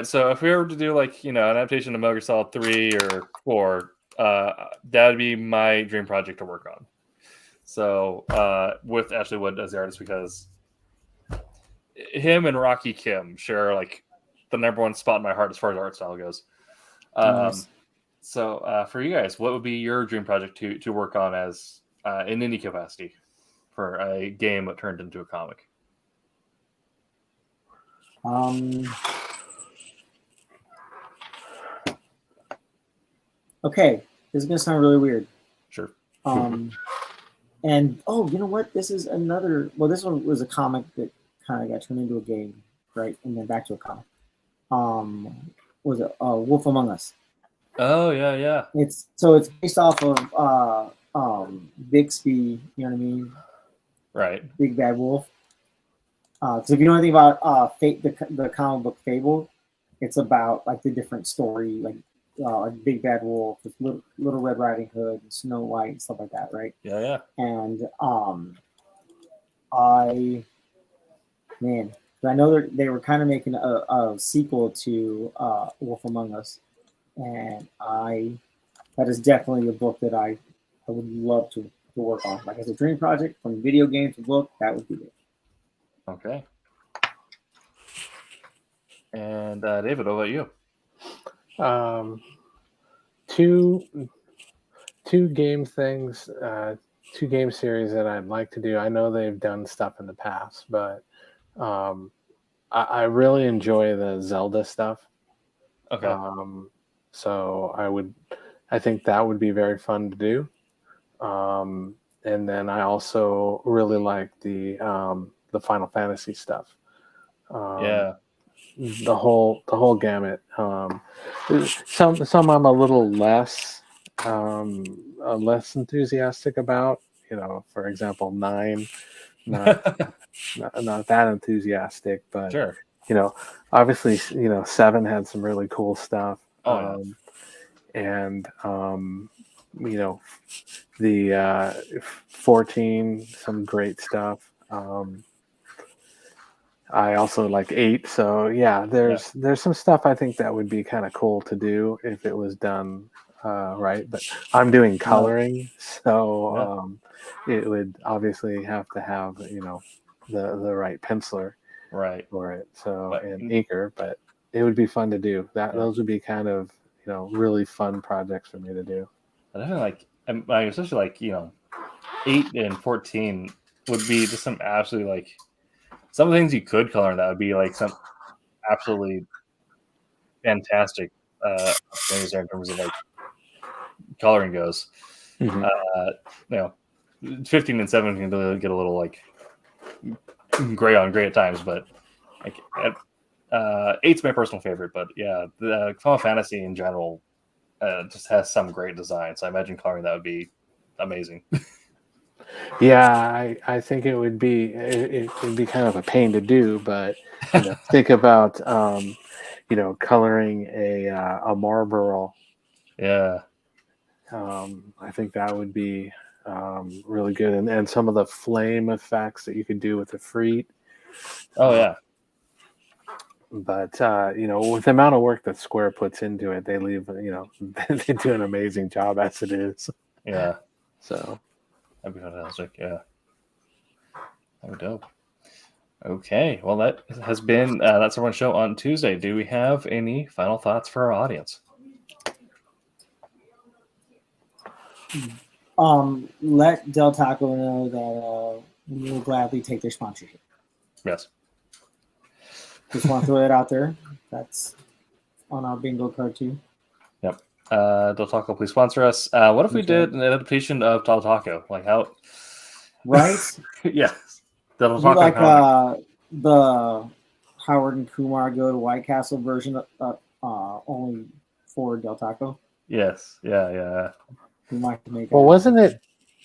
So if we were to do like, an adaptation of Metal Gear Solid 3 or 4, that would be my dream project to work on. So with Ashley Wood as the artist, because him and Rocky Kim share like the #1 spot in my heart as far as art style goes. Nice. So for you guys, what would be your dream project to work on as in any capacity for a game that turned into a comic? Okay, this is gonna sound really weird. Sure. And you know what? This is another. Well, this one was a comic that kind of got turned into a game, right? And then back to a comic. Was it Wolf Among Us? Oh yeah. It's based off of Bixby. You know what I mean? Right. Big Bad Wolf. Because if you know anything about the comic book Fable, it's about like the different story, like Big Bad Wolf, with Little Red Riding Hood, and Snow White, and stuff like that, right? Yeah. And I know they were kind of making a sequel to Wolf Among Us, and that is definitely a book that I would love to work on. Like as a dream project, from video game to book, that would be it. Okay. And David, what about you? Two game things, two game series that I'd like to do. I know they've done stuff in the past, but I really enjoy the Zelda stuff. Okay. So I think that would be very fun to do. And then I also really like the Final Fantasy stuff. The whole gamut. Some I'm a little less enthusiastic about. For example, 9, not that enthusiastic, but sure. Obviously, 7 had some really cool stuff. And the 14, some great stuff. I also like 8, so yeah, there's some stuff I think that would be kind of cool to do if it was done right. But I'm doing coloring, so it would obviously have to have the right penciler for it, and inker. But it would be fun to do. Those would be kind of really fun projects for me to do. I definitely especially 8 and 14 would be just some absolutely some of the things you could color in that would be some absolutely fantastic things there in terms of coloring goes. 15 and 17 can get a little gray on gray at times, but 8's my personal favorite. But yeah, the Final Fantasy in general just has some great design, so I imagine coloring that would be amazing. Yeah, I think it would be kind of a pain to do, but think about coloring a Marlboro. Yeah, I think that would be really good, and some of the flame effects that you could do with the Freet. But with the amount of work that Square puts into it, they leave they do an amazing job as it is. Yeah, so. That'd be fantastic. Yeah. That'd be dope. Okay. Well, that has been That's Everyone's Show on Tuesday. Do we have any final thoughts for our audience? Let Del Taco know that we will gladly take their sponsorship. Yes. Just want to throw it out there. That's on our bingo card too. Yep. Del Taco, please sponsor us. What if we did an adaptation of Del Taco? right? Yes. Del You Taco like comic. the Howard and Kumar Go to White Castle version, only for Del Taco. Yes. Yeah. We might have to make. Well, wasn't it?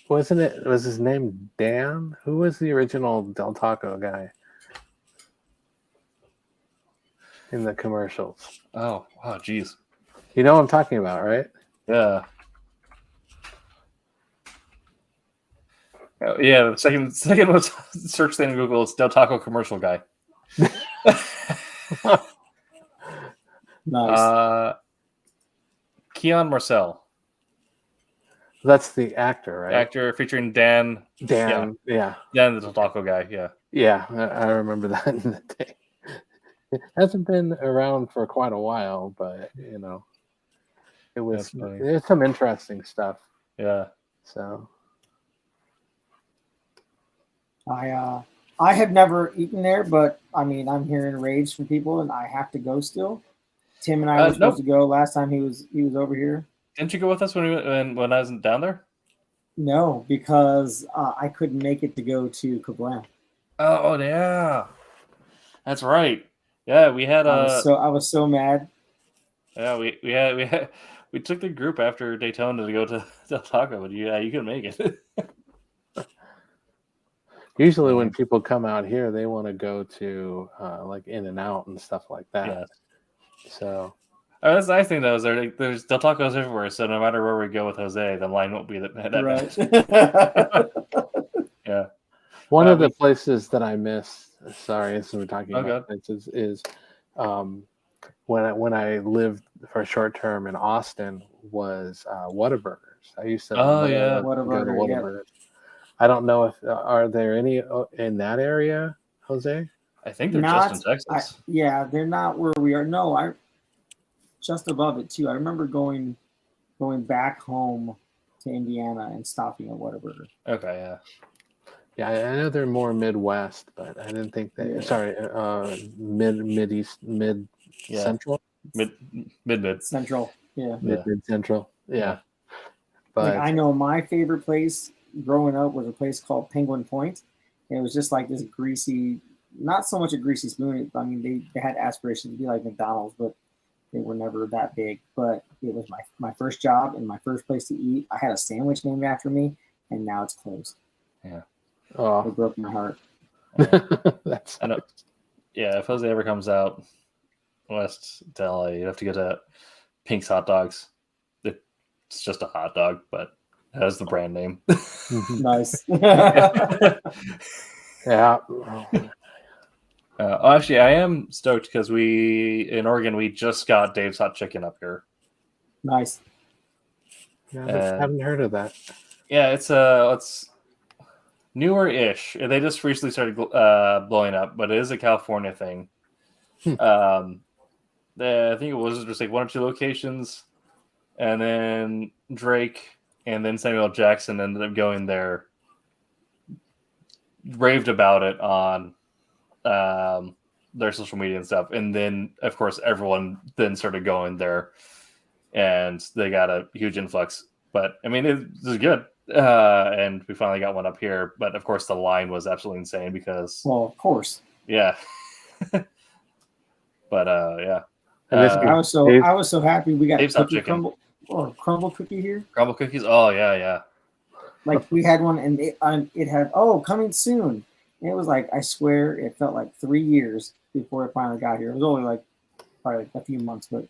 Was his name Dan? Who was the original Del Taco guy in the commercials? Oh, wow, geez. You know what I'm talking about, right? Yeah. Oh, yeah, the second search thing in Google is Del Taco commercial guy. Nice. Keon Marcel, That's the actor, right? actor featuring Dan. Dan. Yeah. Dan the Del Taco guy. Yeah. Yeah, I remember that in the day. It hasn't been around for quite a while, but it was. There's some interesting stuff. Yeah. So. I have never eaten there, but I mean, I'm hearing raves from people, and I have to go still. Tim and I were supposed to go last time he was over here. Didn't you go with us when I was down there? No, because I couldn't make it to go to Kablam. Oh yeah, that's right. Yeah, we had I was so mad. Yeah, we took the group after Daytona to go to Del Taco, but you couldn't make it. Usually, when people come out here, they want to go to like In-N-Out and stuff like that. Yeah. So. That's the nice thing though, is there's Del Tacos everywhere, so no matter where we go with Jose, the line won't be that bad. Yeah. One of the places that I miss, sorry, as we're talking about places, is when I lived for a short term in Austin was Whataburgers. I used to go to Whataburgers. I don't know if are there any in that area, Jose? I think they're just in Texas. They're not where we are. No, just above it too. I remember going back home to Indiana and stopping at Whataburger. Okay, yeah. Yeah, I know they're more Midwest, but I didn't think they. Yeah. Sorry, Mid-East, Central. Mid Central. Yeah. Mid Central. Yeah. But I know my favorite place growing up was a place called Penguin Point. And it was just like this greasy, not so much a greasy spoon. I mean, they had aspirations to be like McDonald's, but they were never that big. But it was my first job and my first place to eat. I had a sandwich named after me, and now it's closed. Yeah. Oh, it broke my heart. That's I know. Yeah, if Jose ever comes out west to LA, you have to get to Pink's Hot Dogs. It's just a hot dog, but it has the brand name. Nice. Yeah. Actually, I am stoked because in Oregon, we just got Dave's Hot Chicken up here. Nice. Yeah, I haven't heard of that. Yeah, it's newer-ish. They just recently started blowing up, but it is a California thing. I think it was just like 1 or 2 locations, and then Drake and then Samuel Jackson ended up going there, raved about it on their social media and stuff, and then of course everyone then started going there, and they got a huge influx. But I mean, it was good. And we finally got one up here, but of course the line was absolutely insane because. Well, of course. Yeah. But yeah. I was so happy we got crumble cookie here. Crumble cookies. Oh yeah. Like we had one, and it had coming soon. And it was like, I swear, it felt like 3 years before it finally got here. It was only like probably a few months, but.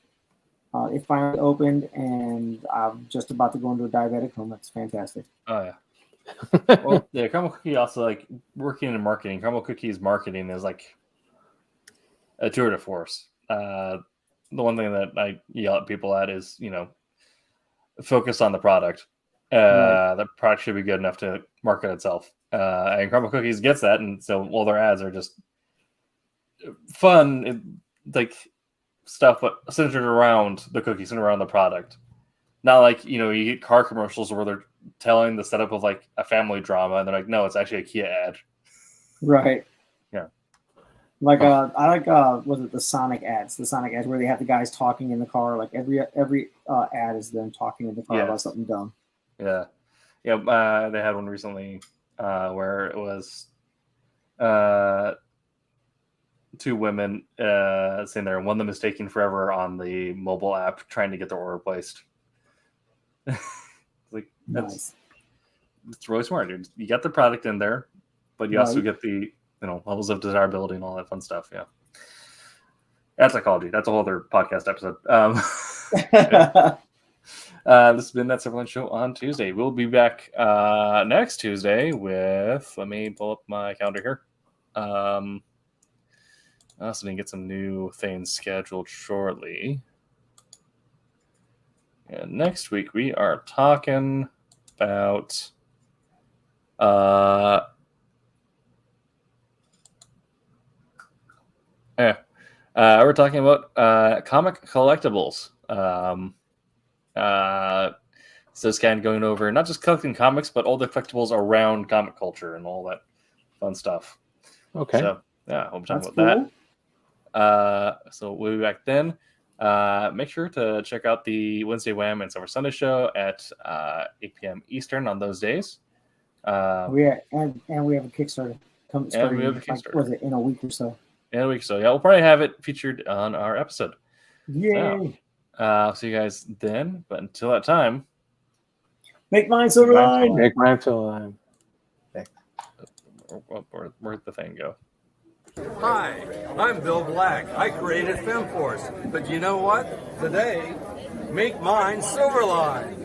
It finally opened, and I'm just about to go into a diabetic home. That's fantastic. Oh, yeah. Well, yeah, Crumble Cookie also, like, working in marketing. Crumble Cookie's marketing is, like, a tour de force. The one thing that I yell at people at is, focus on the product. Right. The product should be good enough to market itself. And Crumble Cookies gets that, and so all their ads are just fun, stuff, but centered around the cookie, centered around the product. Not like, you get car commercials where they're telling the setup of like a family drama, and they're like, no, it's actually a Kia ad. Right. Yeah. Like I like was it the Sonic ads? The Sonic ads where they have the guys talking in the car. Like every ad is them talking in the car about something dumb. Yeah. Yeah. They had one recently. where it was two women sitting there, and one of them is taking forever on the mobile app trying to get their order placed. Like Nice. it's really smart, dude. You got the product in there, but you also get the levels of desirability and all that fun stuff. Yeah, that's psychology. That's a whole other podcast episode. This has been That Silverline Show on Tuesday. We'll be back next Tuesday with. Let me pull up my calendar here. I also need to get some new things scheduled shortly. And next week we are talking about we're talking about comic collectibles. So it's kind of going over not just collecting comics, but all the collectibles around comic culture and all that fun stuff. Okay. So yeah, we'll be talking about that. So we'll be back then. Make sure to check out the Wednesday Wham and Summer Sunday show at 8 p.m. Eastern on those days. We have a Kickstarter coming. We have a Kickstarter. Was it in a week or so? In a week or so. Yeah, we'll probably have it featured on our episode. Yay! I'll see you guys then. But until that time, make mine Silverline. Make mine Silverline. Where'd the thing go? Hi, I'm Bill Black. I created FemForce. But you know what? Today, make mine Silverline.